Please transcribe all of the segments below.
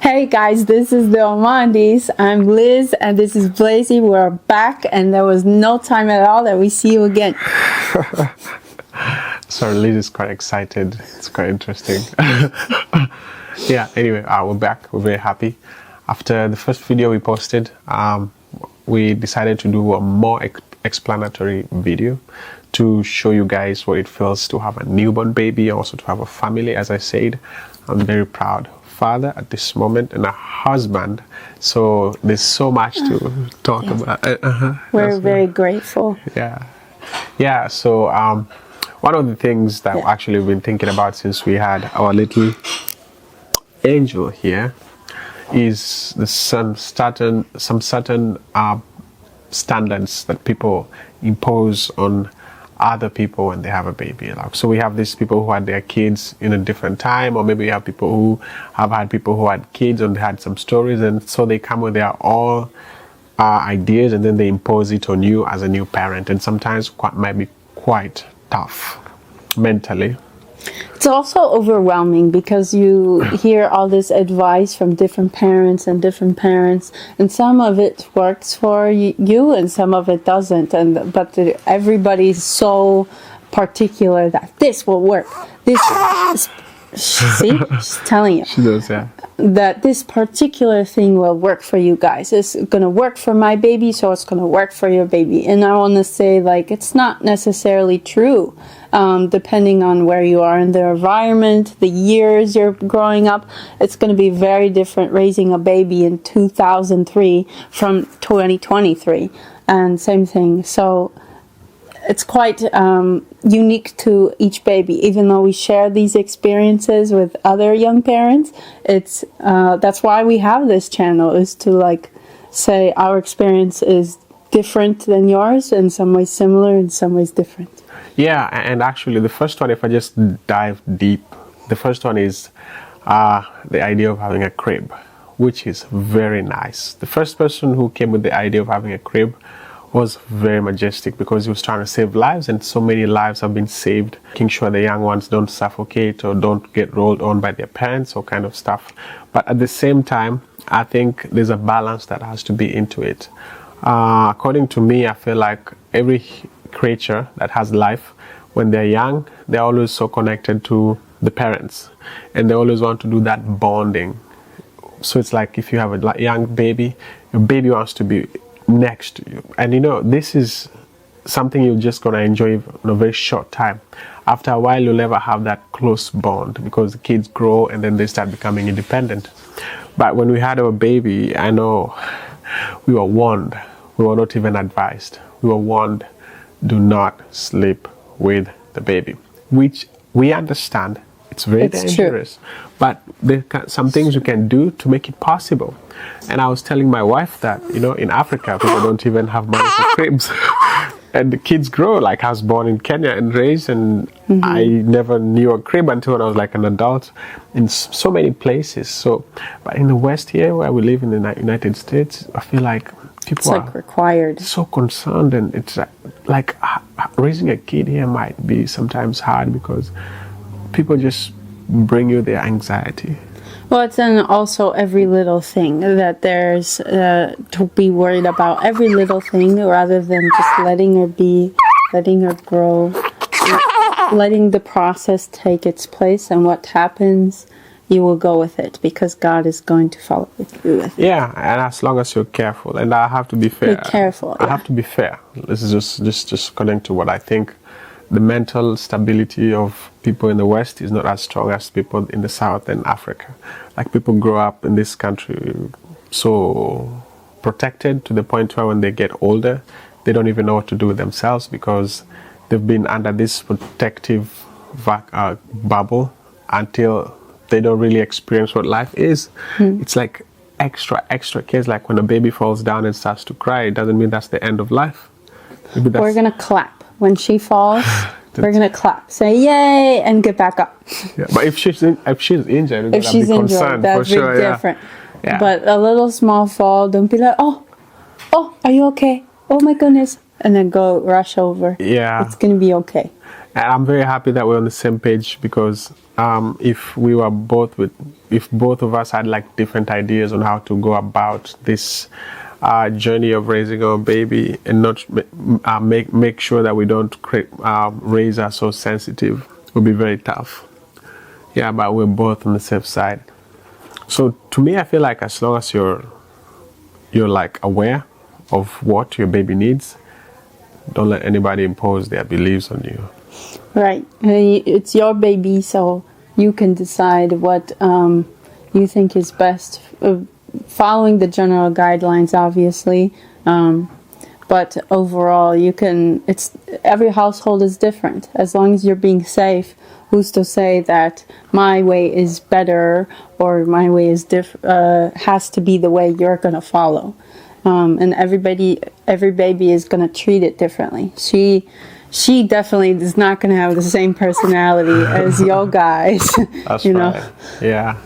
Hey guys, this is the Omondis. I'm Liz and this is Blazy. We're back and there was no time at all that we see you again. Sorry, Liz is quite excited. It's quite interesting. Yeah, anyway, we're back. We're very happy. After the first video we posted, we decided to do a more explanatory video to show you guys what it feels to have a newborn baby, also to have a family. As I said, I'm very proud father at this moment and a husband, so there's so much to talk about. We're very grateful. Yeah, so one of the things that actually we've been thinking about since we had our little angel here is some certain standards that people impose on other people when they have a baby. So we have these people who had their kids in a different time, or maybe we have people who have had people who had kids and they had some stories, and so they come with their all ideas and then they impose it on you as a new parent, and sometimes might be quite tough mentally. It's also overwhelming because you hear all this advice from different parents, and some of it works for you and some of it doesn't, but everybody's so particular that this will work. See, she's telling you. She does, yeah. That this particular thing will work for you guys. It's gonna work for my baby, so it's gonna work for your baby. And I want to say, like, it's not necessarily true. Depending on where you are in the environment, the years you're growing up, it's going to be very different raising a baby in 2003 from 2023, and same thing. So it's quite unique to each baby. Even though we share these experiences with other young parents, it's that's why we have this channel, is to like say our experience is different than yours, in some ways similar, in some ways different. Yeah, and actually the first one, if I just dive deep, the first one is the idea of having a crib, which is very nice. The first person who came with the idea of having a crib was very majestic, because he was trying to save lives, and so many lives have been saved, making sure the young ones don't suffocate or don't get rolled on by their parents or kind of stuff. But at the same time, I think there's a balance that has to be into it. According to me, I feel like every creature that has life, when they're young, they're always so connected to the parents, and they always want to do that bonding. So it's like if you have a young baby, your baby wants to be next to you, and you know, this is something you're just gonna enjoy in a very short time. After a while, you'll never have that close bond, because the kids grow and then they start becoming independent. But when we had our baby, I know we were warned. We were not even advised. We were warned, do not sleep with the baby, which we understand. It's very dangerous, but there are some things you can do to make it possible. And I was telling my wife that, you know, in Africa, people don't even have money for cribs. And the kids grow. Like, I was born in Kenya and raised, and I never knew a crib until when I was like an adult in so many places. So, but in the West here, where we live in the United States, I feel like people are required, so concerned, and it's like raising a kid here might be sometimes hard because people just bring you their anxiety. Well, it's also every little thing that there's to be worried about, every little thing, rather than just letting her be, letting her grow, letting the process take its place, and what happens, you will go with it, because God is going to follow with you with it. Yeah, and as long as you're careful, and I have to be fair. Be careful. I have to be fair. This is just according to what I think. The mental stability of people in the West is not as strong as people in the South and Africa. Like, people grow up in this country so protected to the point where when they get older, they don't even know what to do with themselves, because they've been under this protective bubble until they don't really experience what life is. It's like extra kids. Like, when a baby falls down and starts to cry, it doesn't mean that's the end of life. We're gonna clap when she falls. We're gonna clap, say yay, and get back up. Yeah, but if she's injured, if she's injured, that's for sure, different. Yeah. But a little small fall, don't be like, oh, are you okay? Oh my goodness, and then go rush over. Yeah, it's gonna be okay. And I'm very happy that we're on the same page, because if both of us had like different ideas on how to go about this journey of raising our baby, and not make sure that we don't raise her so sensitive, it would be very tough. Yeah, but we're both on the safe side. So to me, I feel like as long as you're like aware of what your baby needs, don't let anybody impose their beliefs on you. Right. It's your baby, so you can decide what you think is best, following the general guidelines, obviously. But overall, every household is different. As long as you're being safe, who's to say that my way is better, or my way is has to be the way you're going to follow? And every baby is going to treat it differently. She definitely is not going to have the same personality as your guys. That's right. Yeah.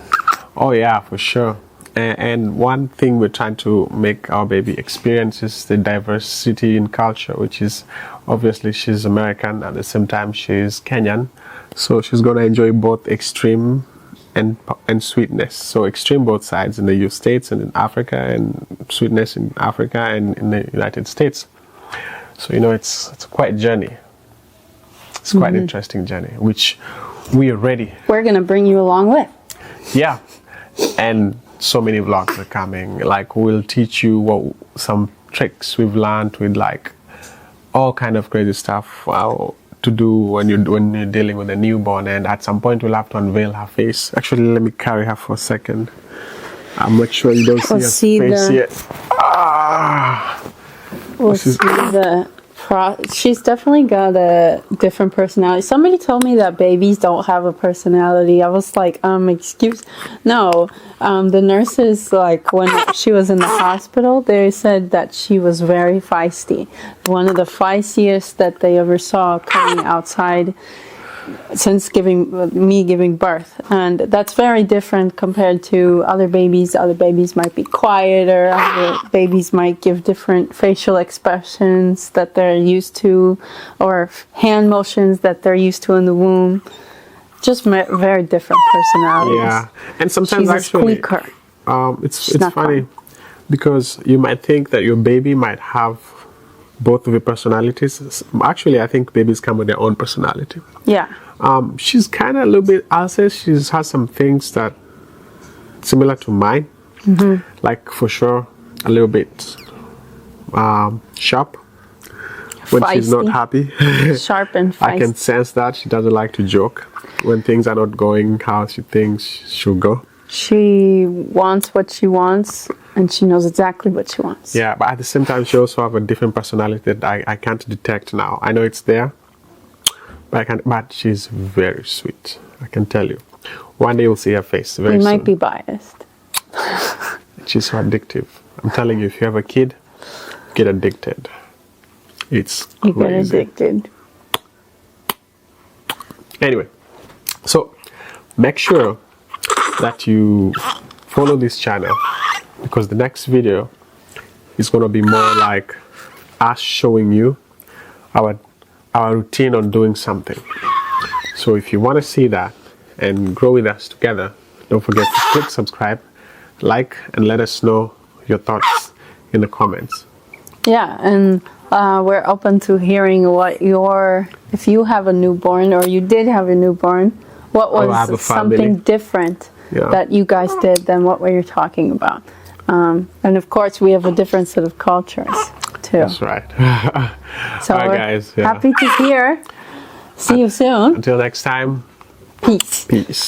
Oh yeah, for sure. And one thing we're trying to make our baby experience is the diversity in culture, which is obviously she's American, at the same time she's Kenyan, so she's going to enjoy both extreme and sweetness. So extreme both sides, in the States and in Africa, and sweetness in Africa and in the United States. So it's quite a journey. It's quite an interesting journey, which we are ready. We're going to bring you along with. Yeah. And so many vlogs are coming. Like, we'll teach you some tricks we've learned with like all kind of crazy stuff to do when you're dealing with a newborn. And at some point we'll have to unveil her face. Actually, let me carry her for a second. I'm not sure you don't see her face yet. We'll see she's definitely got a different personality. Somebody told me that babies don't have a personality. I was like, excuse, no. The nurses, like, when she was in the hospital, they said that she was very feisty. One of the feistiest that they ever saw coming outside since me giving birth. And that's very different compared to other babies. Other babies might be quieter. Other babies might give different facial expressions that they're used to, or hand motions that they're used to in the womb. Just very different personalities. Yeah, and sometimes she's actually, a squeaker. It's funny because you might think that your baby might have both of your personalities. Actually, I think babies come with their own personality. Yeah. She's kind of a little bit, I'll say she has some things that similar to mine. Like, for sure, a little bit sharp when Feisty. she's not happy. Sharp and feisty. I can sense that she doesn't like to joke when things are not going how she thinks she'll go. She wants what she wants, and she knows exactly what she wants. Yeah, but at the same time, she also have a different personality that I can't detect now. I know it's there, but she's very sweet. I can tell you. One day you'll see her face very soon. You might be biased. She's so addictive. I'm telling you, if you have a kid, get addicted. It's crazy. You get addicted. Anyway, so make sure that you follow this channel, because the next video is going to be more like us showing you our routine on doing something. So if you want to see that and grow with us together, don't forget to click subscribe, like, and let us know your thoughts in the comments. Yeah, and we're open to hearing if you have a newborn, or you did have a newborn, what was something different that you guys did than what we were talking about. And of course, we have a different set of cultures too. That's right. So all right, guys. Happy to hear. See you soon. Until next time. Peace. Peace.